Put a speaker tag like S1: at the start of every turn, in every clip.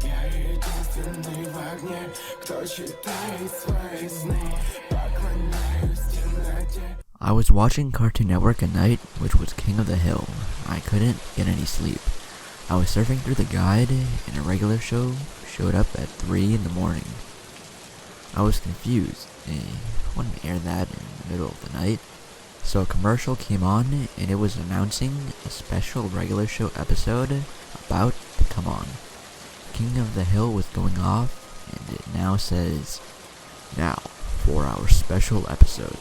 S1: Я единственный в огне, кто читает свои сны. Поклоняюсь темноте.
S2: I was watching Cartoon Network at night, which was King of the Hill. I couldn't get any sleep. I was surfing through the guide, and a regular show showed up at 3 in the morning. I was confused. They wouldn't air that in the middle of the night. So a commercial came on, and it was announcing a special regular show episode about to come on. King of the Hill was going off, and it now says, "Now for our special episode."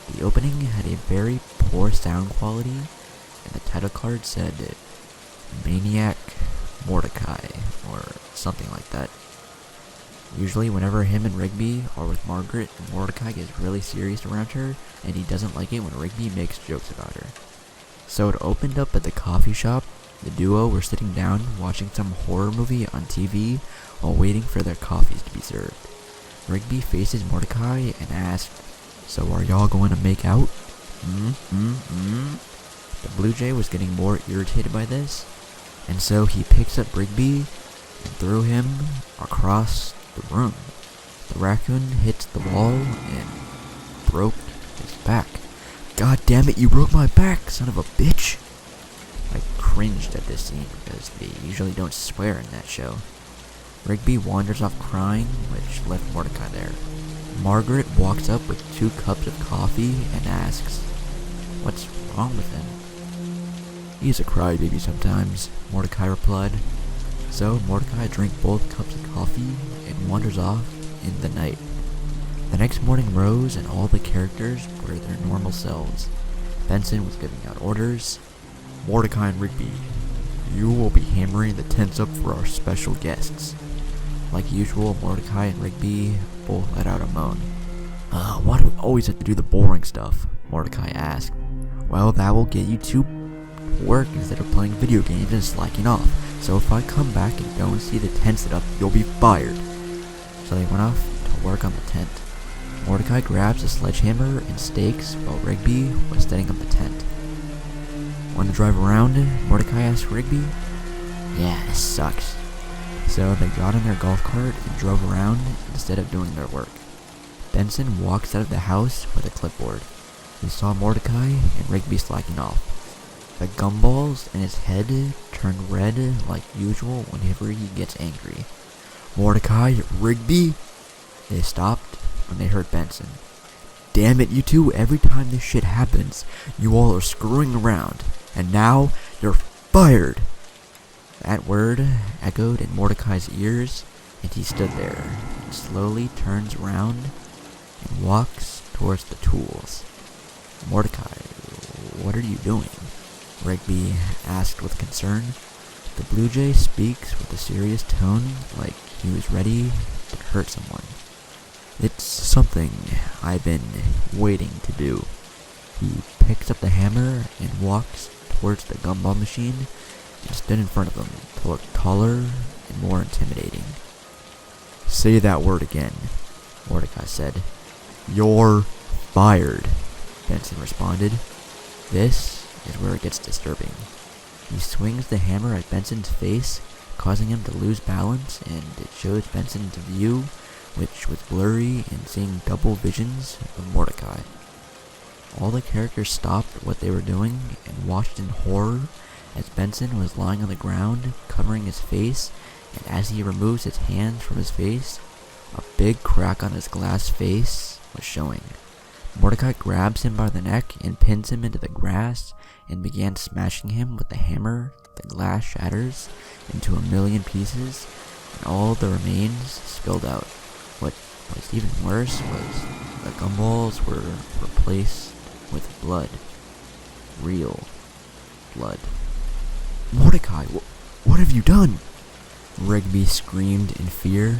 S2: The opening had a very poor sound quality, and the title card said Maniac Mordecai, or something like that. Usually whenever him and Rigby are with Margaret, Mordecai gets really serious around her, and he doesn't like it when Rigby makes jokes about her. So it opened up at the coffee shop. The duo were sitting down watching some horror movie on TV while waiting for their coffees to be served. Rigby faces Mordecai and asked, "So are y'all going to make out?" The Blue Jay was getting more irritated by this, and so he picks up Rigby and threw him across the room. The raccoon hits the wall and broke his back. "God damn it, you broke my back, son of a bitch!" I cringed at this scene because they usually don't swear in that show. Rigby wanders off crying, which left Mordecai there. Margaret walks up with 2 cups of coffee and asks, "What's wrong with him?" "He's a crybaby sometimes," Mordecai replied. So Mordecai drank both cups of coffee and wanders off in the night. The next morning rose and all the characters were their normal selves. Benson was giving out orders. "Mordecai and Rigby, you will be hammering the tents up for our special guests." Like usual, Mordecai and Rigby both let out a moan. "Why do we always have to do the boring stuff?" Mordecai asked. "Well, that will get you to work instead of playing video games and slacking off. So if I come back and don't see the tent set up, you'll be fired." So they went off to work on the tent. Mordecai grabs a sledgehammer and stakes while Rigby was setting up the tent. "Want to drive around?" Mordecai asked Rigby. "Yeah, this sucks." So they got in their golf cart and drove around instead of doing their work. Benson walks out of the house with a clipboard. He saw Mordecai and Rigby slacking off. The gumballs in his head turned red like usual whenever he gets angry. "Mordecai, Rigby!" They stopped when they heard Benson. "Damn it, you two, every time this shit happens, you all are screwing around, and now you're fired!" That word echoed in Mordecai's ears, and he stood there, and slowly turns around and walks towards the tools. "Mordecai, what are you doing?" Rigby asked with concern. The Blue Jay speaks with a serious tone, like he was ready to hurt someone. "It's something I've been waiting to do." He picks up the hammer and walks towards the gumball machine and stood in front of them to look taller and more intimidating. "Say that word again," Mordecai said. "You're fired," Benson responded. This is where it gets disturbing. He swings the hammer at Benson's face, causing him to lose balance, and it shows Benson's view, which was blurry and seeing double visions of Mordecai. All the characters stopped what they were doing and watched in horror as Benson was lying on the ground, covering his face, and as he removes his hands from his face, a big crack on his glass face was showing. Mordecai grabs him by the neck and pins him into the grass and began smashing him with the hammer. The glass shatters into a million pieces, and all the remains spilled out. What was even worse was the gumballs were replaced with blood. Real blood. "Mordecai, what have you done?" Rigby screamed in fear.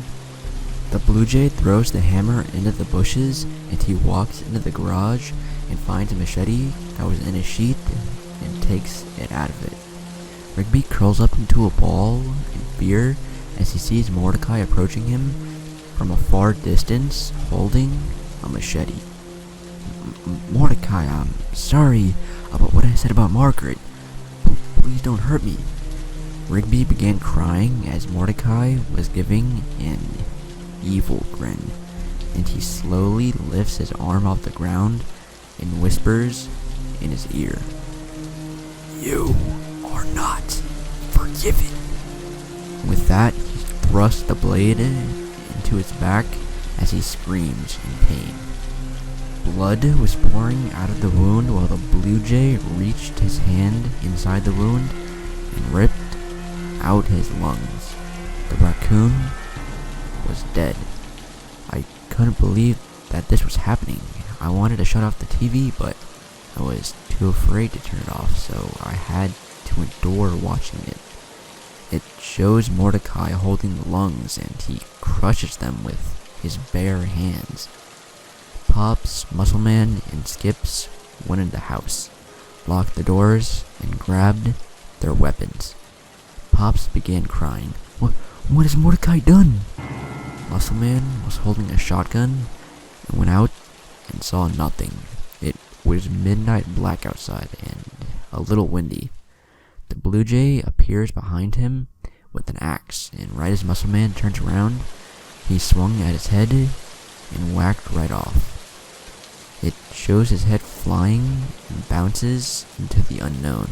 S2: The Blue Jay throws the hammer into the bushes, and he walks into the garage and finds a machete that was in a sheath and takes it out of it. Rigby curls up into a ball in fear as he sees Mordecai approaching him from a far distance, holding a machete. "Mordecai, I'm sorry about what I said about Margaret. Please don't hurt me." Rigby began crying as Mordecai was giving an evil grin, and he slowly lifts his arm off the ground and whispers in his ear, "You are not forgiven." With that, he thrusts the blade into his back as he screams in pain. Blood was pouring out of the wound while the blue jay reached his hand inside the wound and ripped out his lungs. The raccoon was dead. I couldn't believe that this was happening. I wanted to shut off the TV, but I was too afraid to turn it off, so I had to endure watching it. It shows Mordecai holding the lungs, and he crushes them with his bare hands. Pops, Muscleman, and Skips went in the house, locked the doors, and grabbed their weapons. Pops began crying. What has Mordecai done?" Muscleman was holding a shotgun and went out and saw nothing. It was midnight black outside and a little windy. The blue jay appears behind him with an axe, and right as Muscleman turns around, he swung at his head and whacked right off. It shows his head flying and bounces into the unknown.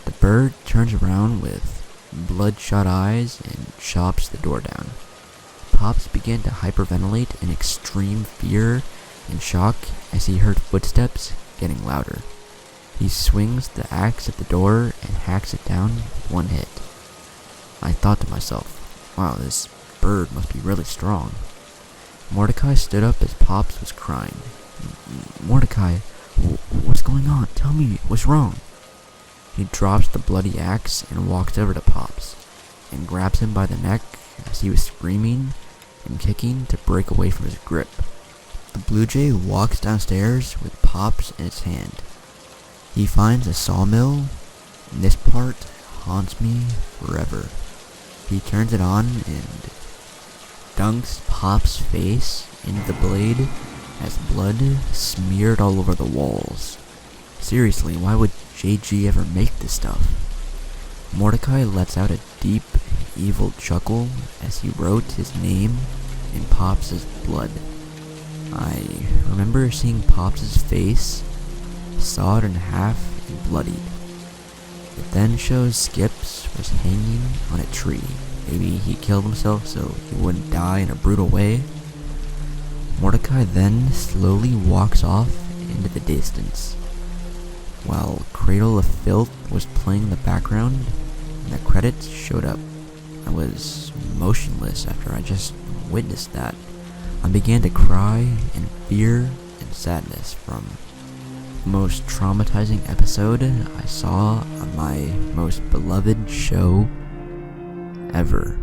S2: The bird turns around with bloodshot eyes and chops the door down. Pops began to hyperventilate in extreme fear and shock as he heard footsteps getting louder. He swings the axe at the door and hacks it down with one hit. I thought to myself, wow, this bird must be really strong. Mordecai stood up as Pops was crying. "Mordecai, what's going on? Tell me, what's wrong?" He drops the bloody axe and walks over to Pops and grabs him by the neck as he was screaming and kicking to break away from his grip. The blue jay walks downstairs with Pops in his hand. He finds a sawmill, and this part haunts me forever. He turns it on and dunks Pop's face into the blade as blood smeared all over the walls. Seriously, why would JG ever make this stuff? Mordecai lets out a deep, evil chuckle as he wrote his name in Pops' blood. I remember seeing Pops' face, sawed in half and bloodied. It then shows Skips was hanging on a tree. Maybe he killed himself so he wouldn't die in a brutal way. Mordecai then slowly walks off into the distance, while Cradle of Filth was playing in the background and the credits showed up. I was motionless after I just witnessed that. I began to cry in fear and sadness from the most traumatizing episode I saw on my most beloved show ever.